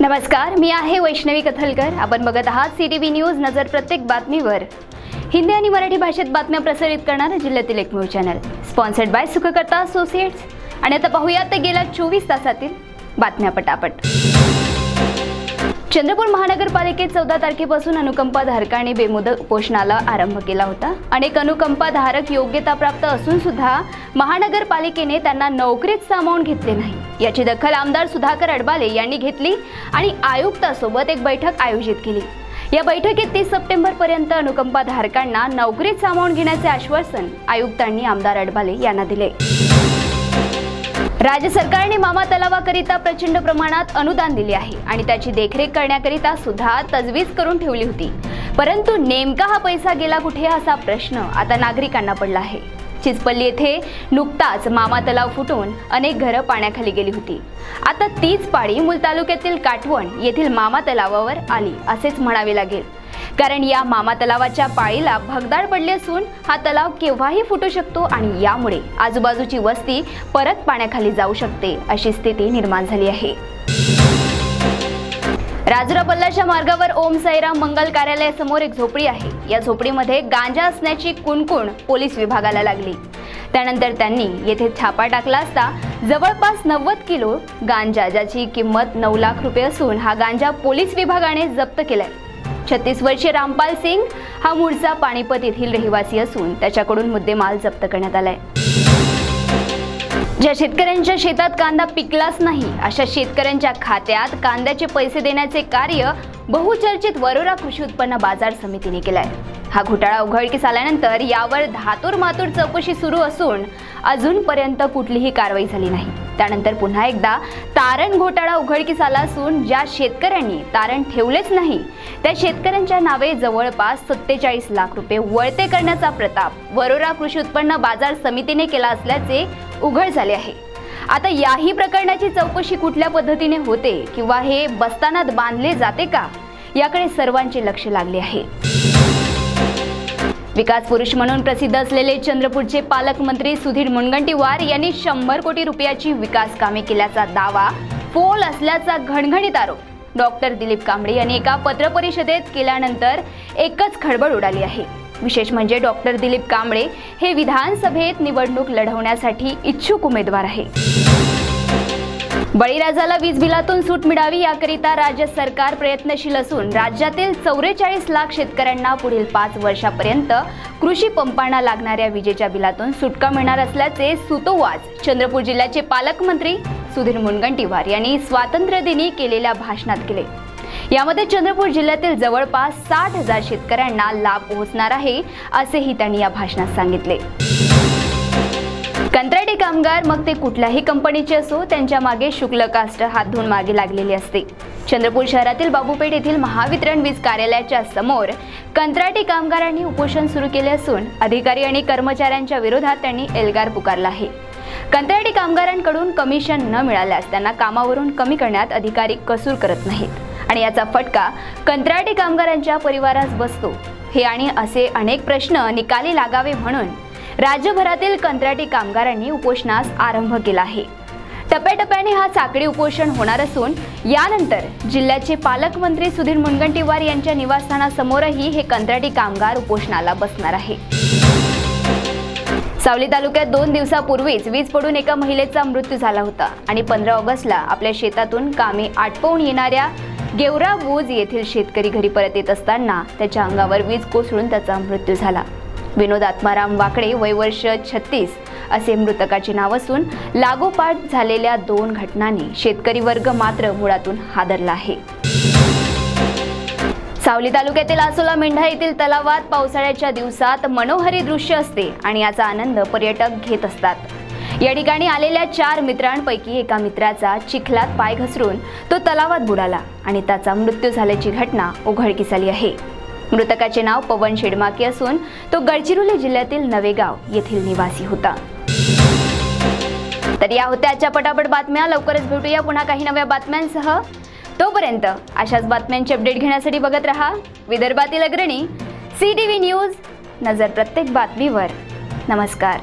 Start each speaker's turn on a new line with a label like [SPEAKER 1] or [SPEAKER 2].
[SPEAKER 1] नमस्कार, मी आहे वैष्णवी कथलकर। आपण बघत आहात CTV न्यूज नजर प्रत्येक बातमीवर। हिंदी आणि मराठी भाषेत बातम्या प्रसारित करणारा जिल्ह्यातील एकमेव channel, sponsored by Sukhkarta associates. आणि आता पाहूयात गेल्या 24 तासातील बातम्या पटापट। चंद्रपूर महानगरपालिकेत 14 तारखेपासून अनुकंपा धारकांनी बेमुदत उपोषणाला आरंभ केला होता। अनेक अनुकंपा धारक योग्यता प्राप्त असून सुद्धा महानगरपालिकेने त्यांना नोकरीत सामावून घेतले नाही। याची दखल आमदार सुधाकर अडबाले यांनी घेतली आणि आयुक्तांसोबत एक बैठक आयोजित केली। या बैठकीत 30 सप्टेंबर पर्यंत अनुकंपा धारकांना नोकरीत सामावून घेण्याचे आश्वासन आयुक्तांनी आमदार अडबाले यांना दिले। राज्य सरकारने मामा तलावाकरिता प्रचंड प्रमाणात अनुदान दिले आहे आणि त्याची देखरेख करण्याकरिता सुद्धा तजवीज करून ठेवली होती। परंतु नेमका हा पैसा गेला कुठे असा प्रश्न आता नागरिकांना पडला आहे। चिचपल्ली येथे नुकताच मामा तलाव फुटून अनेक घरं पाण्याखाली गेली होती। आता तीच पाळी मूल तालुक्यातील काटवण येथील मामा तलावावर आली असेच म्हणावे लागेल, कारण या मामा तलावाच्या पाळीला भगदाड पडली असून हा तलाव केव्हाही फुटू शकतो आणि यामुळे आजूबाजूची वस्ती परत पाण्याखाली जाऊ शकते अशी स्थिती निर्माण झाली आहे। राजुरा बल्लाच्या मार्गावर ओम साईराम मंगल कार्यालयासमोर एक झोपडी आहे। या झोपडीमध्ये गांजा असण्याची कुणकुण पोलीस विभागाला लागली। त्यानंतर त्यांनी येथे छापा टाकला असता जवळपास 90 किलो गांजा, ज्याची किंमत 9 लाख रुपये असून हा गांजा पोलीस विभागाने जप्त केलाय। 36 वर्षीय रामपाल सिंग हा मूळचा पाणीपत येथील रहिवासी असून त्याच्याकडून मुद्देमाल जप्त करण्यात आलाय। ज्या शेतकऱ्यांच्या शेतात कांदा पिकलाच नाही अशा शेतकऱ्यांच्या खात्यात कांद्याचे पैसे देण्याचे कार्य बहुचर्चित वरोरा कृषी उत्पन्न बाजार समितीने केलाय। हा घोटाळा उघडकीस आल्यानंतर यावर धातूर मातूर चौकशी सुरू असून अजूनपर्यंत कुठलीही कारवाई झाली नाही। त्यानंतर पुन्हा एकदा तारण घोटाळा उघडकीस आला असून ज्या शेतकऱ्यांनी तारण ठेवलेच नाही त्या शेतकऱ्यांच्या नावे जवळपास 47 लाख रुपये वळते करण्याचा प्रताप वरोरा कृषी उत्पन्न बाजार समितीने केला असल्याचे उघड झाले आहे। आता याही प्रकरणाची चौकशी कुठल्या पद्धतीने होते किंवा हे बस्तानात बांधले जाते का, याकडे सर्वांचे लक्ष लागले आहे। विकास पुरुष म्हणून प्रसिद्ध असलेले चंद्रपूरचे पालकमंत्री सुधीर मुनगंटीवार यांनी 100 कोटी रुपयाची विकास कामे केल्याचा दावा फोल असल्याचा घणघणीत आरोप डॉक्टर दिलीप कांबळे यांनी एका पत्रपरिषदेत केल्यानंतर एकच खळबळ उडाली आहे। विशेष म्हणजे डॉक्टर दिलीप कांबळे हे विधानसभेत निवडणूक लढवण्यासाठी इच्छुक उमेदवार आहे। बळीराजाला वीज बिलातून सूट मिळावी याकरिता राज्य सरकार प्रयत्नशील असून राज्यातील 44 लाख शेतकऱ्यांना पुढील 5 वर्षापर्यंत कृषी पंपांना लागणाऱ्या विजेच्या बिलातून सुटका मिळणार असल्याचे सूतोवाच चंद्रपूर जिल्ह्याचे पालकमंत्री सुधीर मुनगंटीवार यांनी स्वातंत्र्य दिनी केलेल्या भाषणात केले। यामध्ये चंद्रपूर जिल्ह्यातील जवळपास 60,000 शेतकऱ्यांना लाभ पोहोचणार आहे असेही त्यांनी या भाषणात सांगितले। कंत्राटी कामगार मग ते कुठल्याही कंपनीचे असो त्यांच्या मागे शुक्ल कास्ट हात धुवून मागे लागलेले असते। चंद्रपूर शहरातील बाबूपेठ येथील महावितरण वीज कार्यालयाच्या समोर कंत्राटी कामगारांनी उपोषण सुरू केले असून अधिकारी आणि कर्मचाऱ्यांच्या विरोधात त्यांनी एल्गार पुकारला आहे। कंत्राटी कामगारांकडून कमिशन न मिळाल्यास त्यांना कामावरून कमी करण्यात अधिकारी कसूर करत नाहीत आणि याचा फटका कंत्राटी कामगारांच्या परिवारास बसतो। हे आणि असे अनेक प्रश्न निकाली लागावे म्हणून राज्यभरातील कंत्राटी कामगारांनी उपोषणास आरंभ केला आहे। टप्प्याटप्प्याने हा साखळी उपोषण होणार असून यानंतर जिल्ह्याचे पालकमंत्री सुधीर मुनगंटीवार यांच्या निवासस्थानासमोरही हे कंत्राटी कामगार उपोषणाला बसणार आहे। सावली तालुक्यात 2 दिवसापूर्वीच वीज पडून एका महिलेचा मृत्यू झाला होता आणि 15 ऑगस्टला आपल्या शेतातून कामे आटपवून येणाऱ्या गेवरा बूज येथील शेतकरी घरी परत येत असताना त्याच्या अंगावर वीज कोसळून त्याचा मृत्यू झाला। विनोद आत्माराम वाकडे वय वर्ष 36 असे मृतकाचे नाव असून लागोपाठ झालेल्या 2 घटनांनी शेतकरी वर्ग मात्र मुळातून हादरला आहे। सावली तालुक्यातील आसोला मेंढा येथील तलावात पावसाळ्याच्या दिवसात मनोहरी दृश्य असते आणि याचा आनंद पर्यटक घेत असतात। या ठिकाणी आलेल्या 4 मित्रांपैकी एका मित्राचा चिखलात पाय घसरून तो तलावात बुडाला आणि त्याचा मृत्यू झाल्याची घटना उघडकीस आली आहे। मृतकाचे नाव पवन शेडमाके असून तो गडचिरोली जिल्ह्यातील नवेगाव येथील निवासी होता। तर या होत्या आजच्या पटापट बातम्या। लवकरच भेटूया पुन्हा काही नव्या बातम्यांसह। तोपर्यंत अशाच बातम्यांचे अपडेट घेण्यासाठी बघत रहा विदर्भातील अग्रणी CTV न्यूज नजर प्रत्येक बातमीवर। नमस्कार।